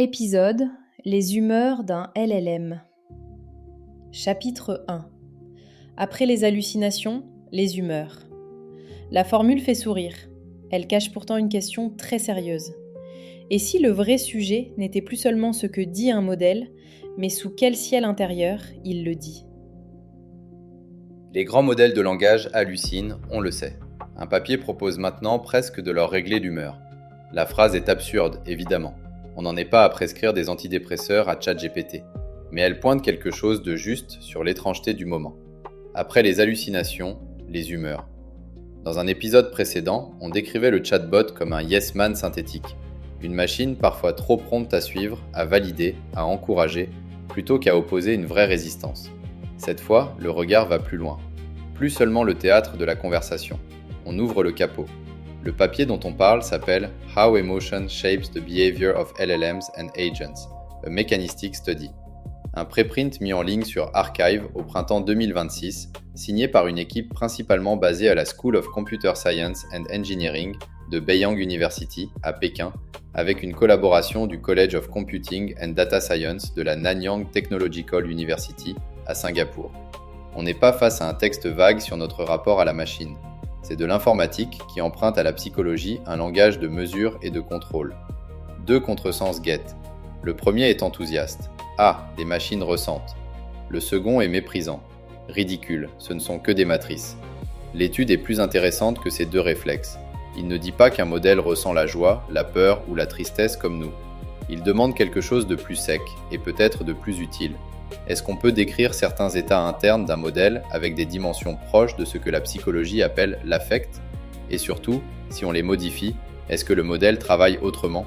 Épisode: Les humeurs d'un LLM. Chapitre 1. Après les hallucinations, les humeurs. La formule fait sourire. Elle cache pourtant une question très sérieuse. Et si le vrai sujet n'était plus seulement ce que dit un modèle, mais sous quel ciel intérieur il le dit? Les grands modèles de langage hallucinent, on le sait. Un papier propose maintenant presque de leur régler l'humeur. La phrase est absurde, évidemment. On n'en est pas à prescrire des antidépresseurs à ChatGPT, mais elle pointe quelque chose de juste sur l'étrangeté du moment. Après les hallucinations, les humeurs. Dans un épisode précédent, on décrivait le chatbot comme un yes man synthétique, une machine parfois trop prompte à suivre, à valider, à encourager, plutôt qu'à opposer une vraie résistance. Cette fois, le regard va plus loin. Plus seulement le théâtre de la conversation. On ouvre le capot. Le papier dont on parle s'appelle « How Emotion Shapes the Behavior of LLMs and Agents, a Mechanistic Study », un préprint mis en ligne sur Archive au printemps 2026, signé par une équipe principalement basée à la School of Computer Science and Engineering de Beiyang University à Pékin, avec une collaboration du College of Computing and Data Science de la Nanyang Technological University à Singapour. On n'est pas face à un texte vague sur notre rapport à la machine. C'est de l'informatique qui emprunte à la psychologie un langage de mesure et de contrôle. Deux contresens guettent. Le premier est enthousiaste. Ah, les machines ressentent. Le second est méprisant. Ridicule, ce ne sont que des matrices. L'étude est plus intéressante que ces deux réflexes. Il ne dit pas qu'un modèle ressent la joie, la peur ou la tristesse comme nous. Il demande quelque chose de plus sec et peut-être de plus utile. Est-ce qu'on peut décrire certains états internes d'un modèle avec des dimensions proches de ce que la psychologie appelle l'affect? Et surtout, si on les modifie, est-ce que le modèle travaille autrement?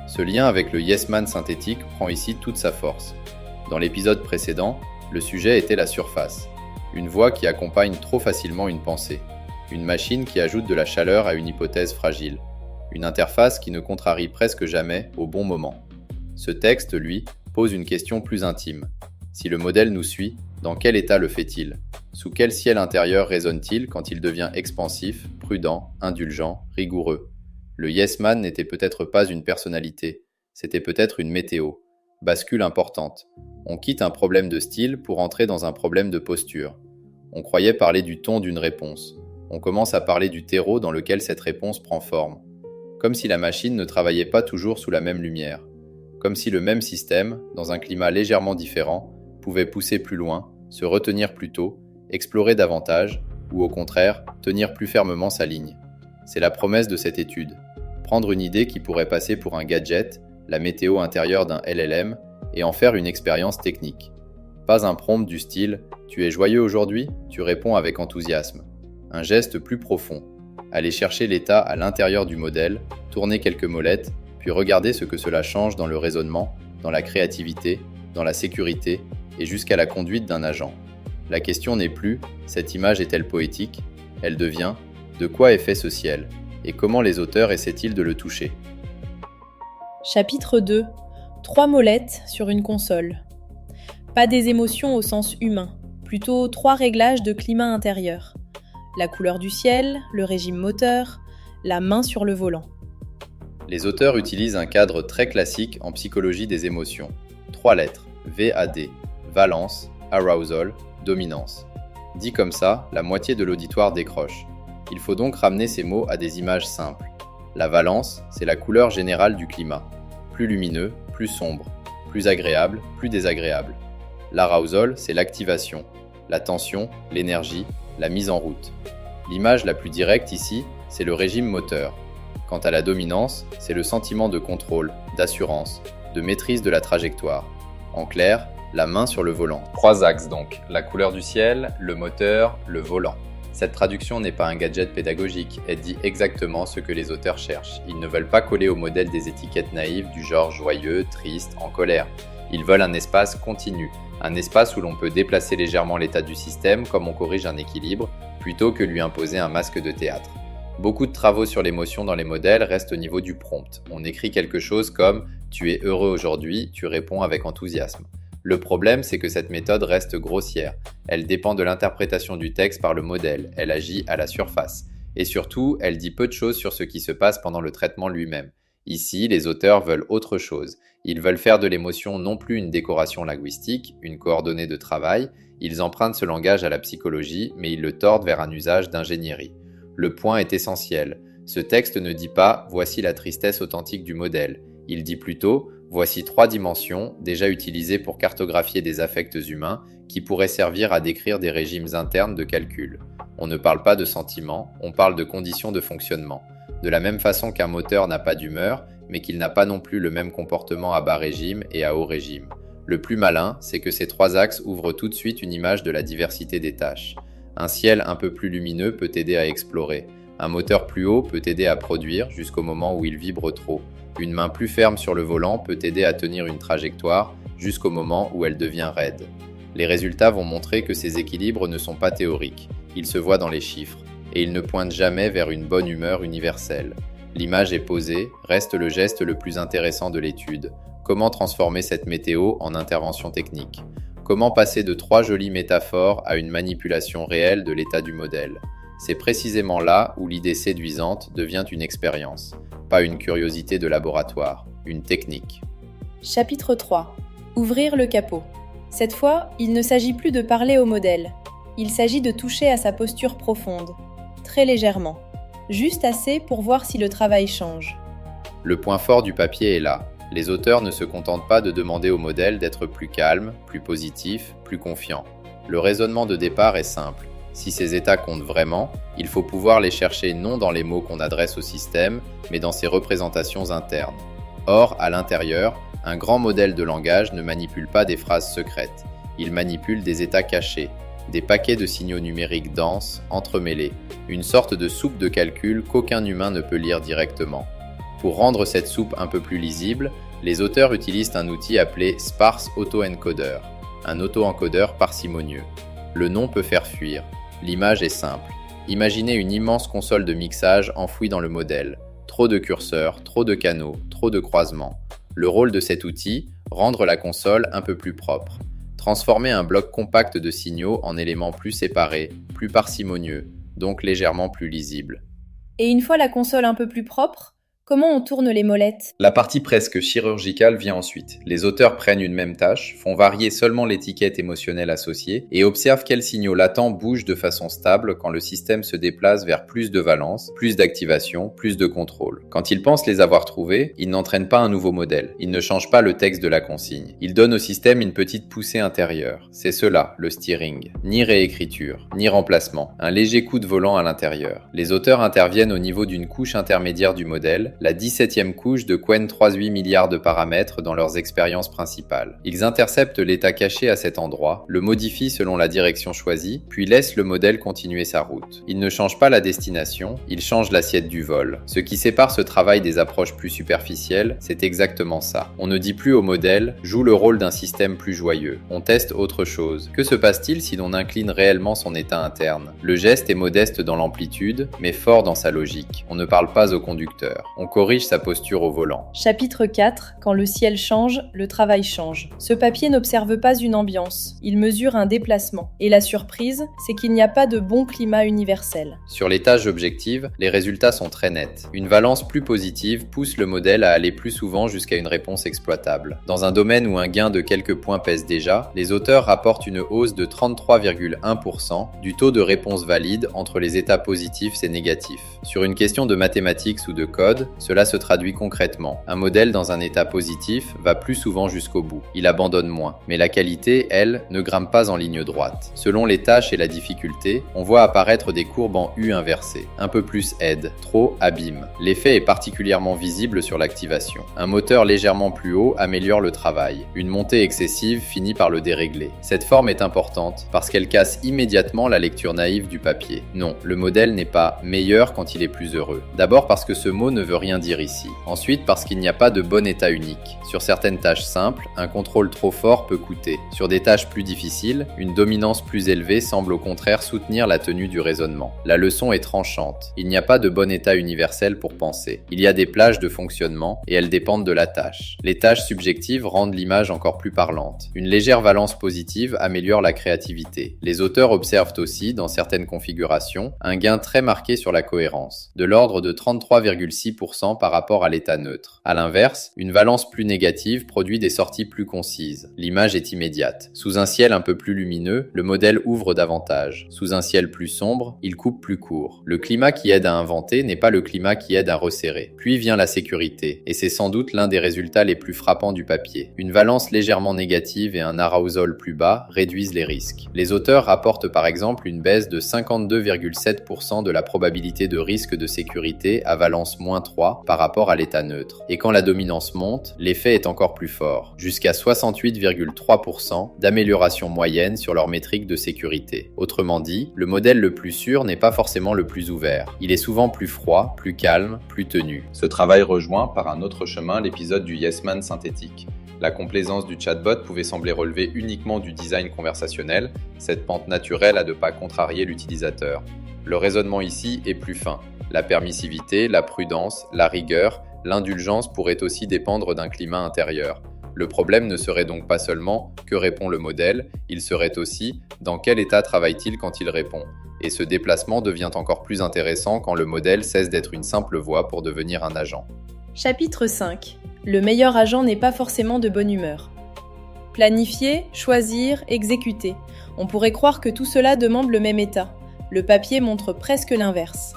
Ce lien avec le yes man synthétique prend ici toute sa force. Dans l'épisode précédent, le sujet était la surface. Une voix qui accompagne trop facilement une pensée. Une machine qui ajoute de la chaleur à une hypothèse fragile. Une interface qui ne contrarie presque jamais au bon moment. Ce texte, lui, pose une question plus intime. Si le modèle nous suit, dans quel état le fait-il? Sous quel ciel intérieur résonne-t-il quand il devient expansif, prudent, indulgent, rigoureux? Le yes man n'était peut-être pas une personnalité, c'était peut-être une météo. Bascule importante. On quitte un problème de style pour entrer dans un problème de posture. On croyait parler du ton d'une réponse. On commence à parler du terreau dans lequel cette réponse prend forme. Comme si la machine ne travaillait pas toujours sous la même lumière. Comme si le même système, dans un climat légèrement différent, pouvait pousser plus loin, se retenir plus tôt, explorer davantage, ou au contraire, tenir plus fermement sa ligne. C'est la promesse de cette étude. Prendre une idée qui pourrait passer pour un gadget, la météo intérieure d'un LLM, et en faire une expérience technique. Pas un prompt du style « Tu es joyeux aujourd'hui ?» Tu réponds avec enthousiasme. Un geste plus profond. Aller chercher l'état à l'intérieur du modèle, tourner quelques molettes, puis regarder ce que cela change dans le raisonnement, dans la créativité, dans la sécurité, et jusqu'à la conduite d'un agent. La question n'est plus « cette image est-elle poétique ?» Elle devient « de quoi est fait ce ciel ?» et comment les auteurs essaient-ils de le toucher? Chapitre 2. 3 molettes sur une console. Pas des émotions au sens humain, plutôt 3 réglages de climat intérieur. La couleur du ciel, le régime moteur, la main sur le volant. Les auteurs utilisent un cadre très classique en psychologie des émotions. 3 lettres, VAD, valence, arousal, dominance. Dit comme ça, la moitié de l'auditoire décroche. Il faut donc ramener ces mots à des images simples. La valence, c'est la couleur générale du climat. Plus lumineux, plus sombre. Plus agréable, plus désagréable. L'arousal, c'est l'activation. La tension, l'énergie, la mise en route. L'image la plus directe ici, c'est le régime moteur. Quant à la dominance, c'est le sentiment de contrôle, d'assurance, de maîtrise de la trajectoire. En clair, la main sur le volant. 3 axes donc, la couleur du ciel, le moteur, le volant. Cette traduction n'est pas un gadget pédagogique, elle dit exactement ce que les auteurs cherchent. Ils ne veulent pas coller au modèle des étiquettes naïves du genre joyeux, triste, en colère. Ils veulent un espace continu, un espace où l'on peut déplacer légèrement l'état du système comme on corrige un équilibre, plutôt que lui imposer un masque de théâtre. Beaucoup de travaux sur l'émotion dans les modèles restent au niveau du prompt. On écrit quelque chose comme « Tu es heureux aujourd'hui », tu réponds avec enthousiasme. Le problème, c'est que cette méthode reste grossière. Elle dépend de l'interprétation du texte par le modèle, elle agit à la surface. Et surtout, elle dit peu de choses sur ce qui se passe pendant le traitement lui-même. Ici, les auteurs veulent autre chose. Ils veulent faire de l'émotion non plus une décoration linguistique, une coordonnée de travail. Ils empruntent ce langage à la psychologie, mais ils le tordent vers un usage d'ingénierie. Le point est essentiel. Ce texte ne dit pas « voici la tristesse authentique du modèle ». Il dit plutôt « voici 3 dimensions, déjà utilisées pour cartographier des affects humains, qui pourraient servir à décrire des régimes internes de calcul ». On ne parle pas de sentiments, on parle de conditions de fonctionnement. De la même façon qu'un moteur n'a pas d'humeur, mais qu'il n'a pas non plus le même comportement à bas régime et à haut régime. Le plus malin, c'est que ces 3 axes ouvrent tout de suite une image de la diversité des tâches. Un ciel un peu plus lumineux peut aider à explorer. Un moteur plus haut peut aider à produire jusqu'au moment où il vibre trop. Une main plus ferme sur le volant peut aider à tenir une trajectoire jusqu'au moment où elle devient raide. Les résultats vont montrer que ces équilibres ne sont pas théoriques. Ils se voient dans les chiffres, et ils ne pointent jamais vers une bonne humeur universelle. L'image est posée, reste le geste le plus intéressant de l'étude. Comment transformer cette météo en intervention technique ? Comment passer de 3 jolies métaphores à une manipulation réelle de l'état du modèle ? C'est précisément là où l'idée séduisante devient une expérience, pas une curiosité de laboratoire, une technique. Chapitre 3. Ouvrir le capot. Cette fois, il ne s'agit plus de parler au modèle. Il s'agit de toucher à sa posture profonde, très légèrement, juste assez pour voir si le travail change. Le point fort du papier est là. Les auteurs ne se contentent pas de demander au modèle d'être plus calme, plus positif, plus confiant. Le raisonnement de départ est simple. Si ces états comptent vraiment, il faut pouvoir les chercher non dans les mots qu'on adresse au système, mais dans ses représentations internes. Or, à l'intérieur, un grand modèle de langage ne manipule pas des phrases secrètes. Il manipule des états cachés, des paquets de signaux numériques denses, entremêlés, une sorte de soupe de calcul qu'aucun humain ne peut lire directement. Pour rendre cette soupe un peu plus lisible, les auteurs utilisent un outil appelé Sparse Auto-Encoder, un auto-encodeur parcimonieux. Le nom peut faire fuir. L'image est simple. Imaginez une immense console de mixage enfouie dans le modèle. Trop de curseurs, trop de canaux, trop de croisements. Le rôle de cet outil, rendre la console un peu plus propre. Transformer un bloc compact de signaux en éléments plus séparés, plus parcimonieux, donc légèrement plus lisibles. Et une fois la console un peu plus propre, comment on tourne les molettes ? La partie presque chirurgicale vient ensuite. Les auteurs prennent une même tâche, font varier seulement l'étiquette émotionnelle associée et observent quels signaux latents bougent de façon stable quand le système se déplace vers plus de valence, plus d'activation, plus de contrôle. Quand ils pensent les avoir trouvés, ils n'entraînent pas un nouveau modèle. Ils ne changent pas le texte de la consigne. Ils donnent au système une petite poussée intérieure. C'est cela, le steering. Ni réécriture, ni remplacement. Un léger coup de volant à l'intérieur. Les auteurs interviennent au niveau d'une couche intermédiaire du modèle, la 17e couche de Qwen 3,8 milliards de paramètres dans leurs expériences principales. Ils interceptent l'état caché à cet endroit, le modifient selon la direction choisie, puis laissent le modèle continuer sa route. Ils ne changent pas la destination, ils changent l'assiette du vol. Ce qui sépare ce travail des approches plus superficielles, c'est exactement ça. On ne dit plus au modèle « joue le rôle d'un système plus joyeux ». On teste autre chose. Que se passe-t-il si l'on incline réellement son état interne ? Le geste est modeste dans l'amplitude, mais fort dans sa logique. On ne parle pas au conducteur. On corrige sa posture au volant. Chapitre 4. Quand le ciel change, le travail change. Ce papier n'observe pas une ambiance, il mesure un déplacement. Et la surprise, c'est qu'il n'y a pas de bon climat universel. Sur les tâches objectives, les résultats sont très nets. Une valence plus positive pousse le modèle à aller plus souvent jusqu'à une réponse exploitable. Dans un domaine où un gain de quelques points pèse déjà, les auteurs rapportent une hausse de 33,1% du taux de réponse valide entre les états positifs et négatifs. Sur une question de mathématiques ou de code, cela se traduit concrètement. Un modèle dans un état positif va plus souvent jusqu'au bout. Il abandonne moins. Mais la qualité, elle, ne grimpe pas en ligne droite. Selon les tâches et la difficulté, on voit apparaître des courbes en U inversées. Un peu plus aide, trop abîme. L'effet est particulièrement visible sur l'activation. Un moteur légèrement plus haut améliore le travail. Une montée excessive finit par le dérégler. Cette forme est importante parce qu'elle casse immédiatement la lecture naïve du papier. Non, le modèle n'est pas meilleur quand il est plus heureux. D'abord parce que ce mot ne veut rien dire ici. Ensuite parce qu'il n'y a pas de bon état unique. Sur certaines tâches simples, un contrôle trop fort peut coûter. Sur des tâches plus difficiles, une dominance plus élevée semble au contraire soutenir la tenue du raisonnement. La leçon est tranchante. Il n'y a pas de bon état universel pour penser. Il y a des plages de fonctionnement et elles dépendent de la tâche. Les tâches subjectives rendent l'image encore plus parlante. Une légère valence positive améliore la créativité. Les auteurs observent aussi, dans certaines configurations, un gain très marqué sur la cohérence, de l'ordre de 33,6% 7% par rapport à l'état neutre. A l'inverse, une valence plus négative produit des sorties plus concises. L'image est immédiate. Sous un ciel un peu plus lumineux, le modèle ouvre davantage. Sous un ciel plus sombre, il coupe plus court. Le climat qui aide à inventer n'est pas le climat qui aide à resserrer. Puis vient la sécurité, et c'est sans doute l'un des résultats les plus frappants du papier. Une valence légèrement négative et un arousal plus bas réduisent les risques. Les auteurs rapportent par exemple une baisse de 52,7% de la probabilité de risque de sécurité à valence -3 par rapport à l'état neutre. Et quand la dominance monte, l'effet est encore plus fort, jusqu'à 68,3% d'amélioration moyenne sur leur métrique de sécurité. Autrement dit, le modèle le plus sûr n'est pas forcément le plus ouvert. Il est souvent plus froid, plus calme, plus tenu. Ce travail rejoint par un autre chemin l'épisode du Yes Man synthétique. La complaisance du chatbot pouvait sembler relever uniquement du design conversationnel, cette pente naturelle à ne pas contrarier l'utilisateur. Le raisonnement ici est plus fin. La permissivité, la prudence, la rigueur, l'indulgence pourraient aussi dépendre d'un climat intérieur. Le problème ne serait donc pas seulement que répond le modèle, il serait aussi dans quel état travaille-t-il quand il répond. Et ce déplacement devient encore plus intéressant quand le modèle cesse d'être une simple voix pour devenir un agent. Chapitre 5. Le meilleur agent n'est pas forcément de bonne humeur. Planifier, choisir, exécuter. On pourrait croire que tout cela demande le même état. Le papier montre presque l'inverse.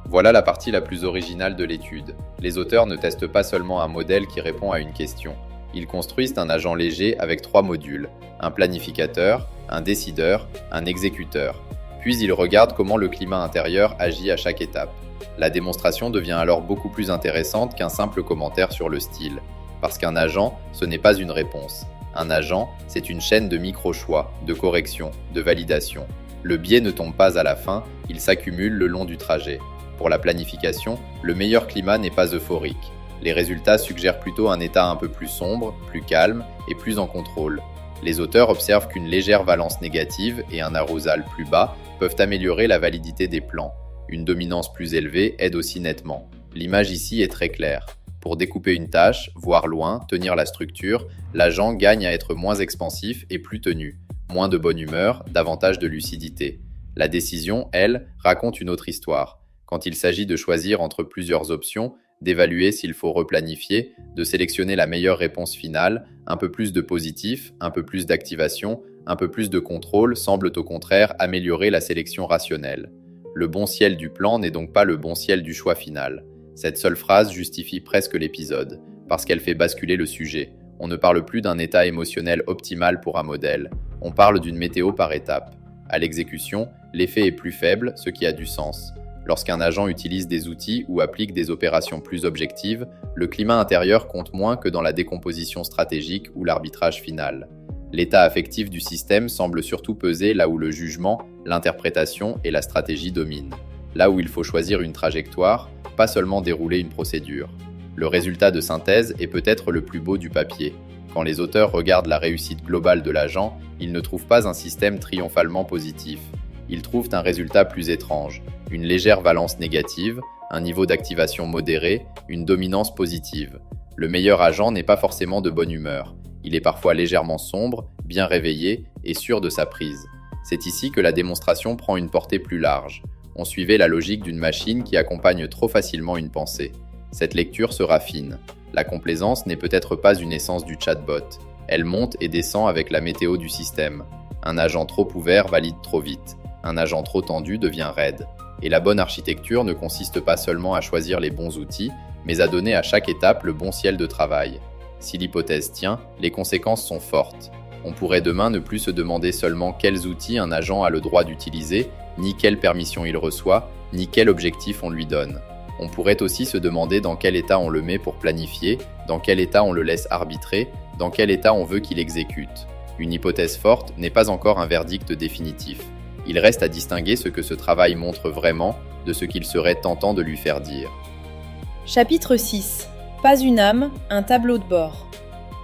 Voilà la partie la plus originale de l'étude. Les auteurs ne testent pas seulement un modèle qui répond à une question. Ils construisent un agent léger avec 3 modules, un planificateur, un décideur, un exécuteur. Puis ils regardent comment le climat intérieur agit à chaque étape. La démonstration devient alors beaucoup plus intéressante qu'un simple commentaire sur le style. Parce qu'un agent, ce n'est pas une réponse. Un agent, c'est une chaîne de micro-choix, de correction, de validation. Le biais ne tombe pas à la fin, il s'accumule le long du trajet. Pour la planification, le meilleur climat n'est pas euphorique. Les résultats suggèrent plutôt un état un peu plus sombre, plus calme et plus en contrôle. Les auteurs observent qu'une légère valence négative et un arousal plus bas peuvent améliorer la validité des plans. Une dominance plus élevée aide aussi nettement. L'image ici est très claire. Pour découper une tâche, voir loin, tenir la structure, l'agent gagne à être moins expansif et plus tenu. Moins de bonne humeur, davantage de lucidité. La décision, elle, raconte une autre histoire. Quand il s'agit de choisir entre plusieurs options, d'évaluer s'il faut replanifier, de sélectionner la meilleure réponse finale, un peu plus de positif, un peu plus d'activation, un peu plus de contrôle semblent au contraire améliorer la sélection rationnelle. Le bon ciel du plan n'est donc pas le bon ciel du choix final. Cette seule phrase justifie presque l'épisode, parce qu'elle fait basculer le sujet. On ne parle plus d'un état émotionnel optimal pour un modèle, on parle d'une météo par étape. À l'exécution, l'effet est plus faible, ce qui a du sens. Lorsqu'un agent utilise des outils ou applique des opérations plus objectives, le climat intérieur compte moins que dans la décomposition stratégique ou l'arbitrage final. L'état affectif du système semble surtout peser là où le jugement, l'interprétation et la stratégie dominent. Là où il faut choisir une trajectoire, pas seulement dérouler une procédure. Le résultat de synthèse est peut-être le plus beau du papier. Quand les auteurs regardent la réussite globale de l'agent, ils ne trouvent pas un système triomphalement positif. Ils trouvent un résultat plus étrange, une légère valence négative, un niveau d'activation modéré, une dominance positive. Le meilleur agent n'est pas forcément de bonne humeur. Il est parfois légèrement sombre, bien réveillé et sûr de sa prise. C'est ici que la démonstration prend une portée plus large. On suivait la logique d'une machine qui accompagne trop facilement une pensée. Cette lecture se raffine. La complaisance n'est peut-être pas une essence du chatbot. Elle monte et descend avec la météo du système. Un agent trop ouvert valide trop vite. Un agent trop tendu devient raide. Et la bonne architecture ne consiste pas seulement à choisir les bons outils, mais à donner à chaque étape le bon ciel de travail. Si l'hypothèse tient, les conséquences sont fortes. On pourrait demain ne plus se demander seulement quels outils un agent a le droit d'utiliser, ni quelles permissions il reçoit, ni quel objectif on lui donne. On pourrait aussi se demander dans quel état on le met pour planifier, dans quel état on le laisse arbitrer, dans quel état on veut qu'il exécute. Une hypothèse forte n'est pas encore un verdict définitif. Il reste à distinguer ce que ce travail montre vraiment de ce qu'il serait tentant de lui faire dire. Chapitre 6. Pas une âme, un tableau de bord.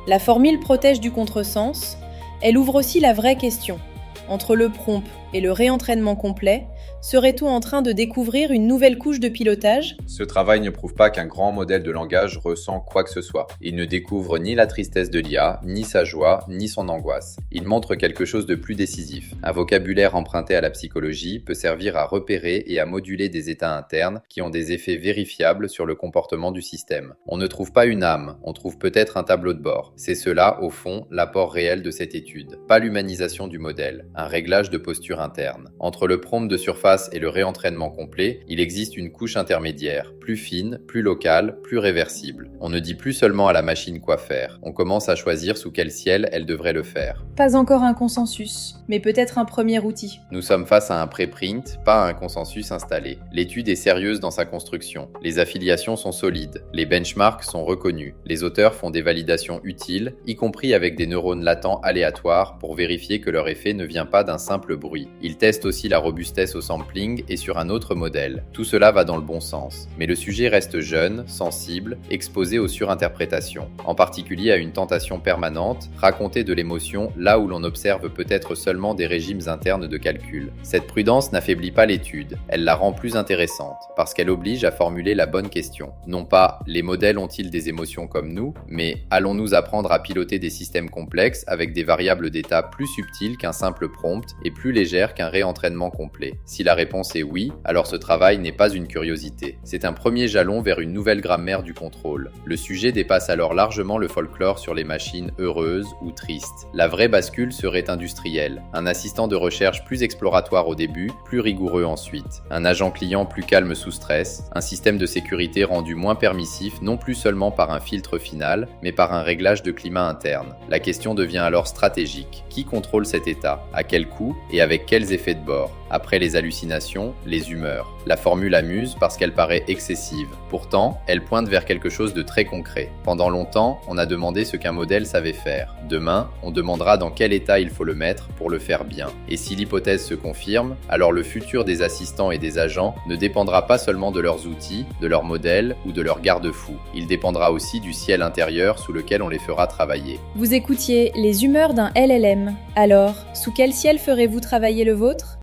La formule protège du contresens, elle ouvre aussi la vraie question. Entre le prompt et le réentraînement complet, Serait-on en train de découvrir une nouvelle couche de pilotage ? Ce travail ne prouve pas qu'un grand modèle de langage ressent quoi que ce soit. Il ne découvre ni la tristesse de l'IA, ni sa joie, ni son angoisse. Il montre quelque chose de plus décisif. Un vocabulaire emprunté à la psychologie peut servir à repérer et à moduler des états internes qui ont des effets vérifiables sur le comportement du système. On ne trouve pas une âme, on trouve peut-être un tableau de bord. C'est cela, au fond, l'apport réel de cette étude. Pas l'humanisation du modèle, un réglage de posture interne. Entre le prompt de surface et le réentraînement complet, il existe une couche intermédiaire, plus fine, plus locale, plus réversible. On ne dit plus seulement à la machine quoi faire, on commence à choisir sous quel ciel elle devrait le faire. Pas encore un consensus, mais peut-être un premier outil. Nous sommes face à un préprint, pas à un consensus installé. L'étude est sérieuse dans sa construction. Les affiliations sont solides, les benchmarks sont reconnus. Les auteurs font des validations utiles, y compris avec des neurones latents aléatoires pour vérifier que leur effet ne vient pas d'un simple bruit. Ils testent aussi la robustesse au sampling et sur un autre modèle. Tout cela va dans le bon sens. Mais le sujet reste jeune, sensible, exposé aux surinterprétations. En particulier à une tentation permanente, raconter de l'émotion là où l'on observe peut-être seulement des régimes internes de calcul. Cette prudence n'affaiblit pas l'étude, elle la rend plus intéressante, parce qu'elle oblige à formuler la bonne question. Non pas « les modèles ont-ils des émotions comme nous ?», mais « allons-nous apprendre à piloter des systèmes complexes avec des variables d'état plus subtiles qu'un simple prompt et plus légères qu'un réentraînement complet ?» Si la réponse est oui, alors ce travail n'est pas une curiosité. C'est un premier jalon vers une nouvelle grammaire du contrôle. Le sujet dépasse alors largement le folklore sur les machines heureuses ou tristes. La vraie bascule serait industrielle. Un assistant de recherche plus exploratoire au début, plus rigoureux ensuite. Un agent client plus calme sous stress. Un système de sécurité rendu moins permissif non plus seulement par un filtre final, mais par un réglage de climat interne. La question devient alors stratégique. Qui contrôle cet état ? À quel coût ? Et avec quels effets de bord ? Après les hallucinations, les humeurs. La formule amuse parce qu'elle paraît excessive. Pourtant, elle pointe vers quelque chose de très concret. Pendant longtemps, on a demandé ce qu'un modèle savait faire. Demain, on demandera dans quel état il faut le mettre pour le faire bien. Et si l'hypothèse se confirme, alors le futur des assistants et des agents ne dépendra pas seulement de leurs outils, de leurs modèles ou de leurs garde-fous. Il dépendra aussi du ciel intérieur sous lequel on les fera travailler. Vous écoutiez Les humeurs d'un LLM. Alors, sous quel ciel ferez-vous travailler le vôtre ?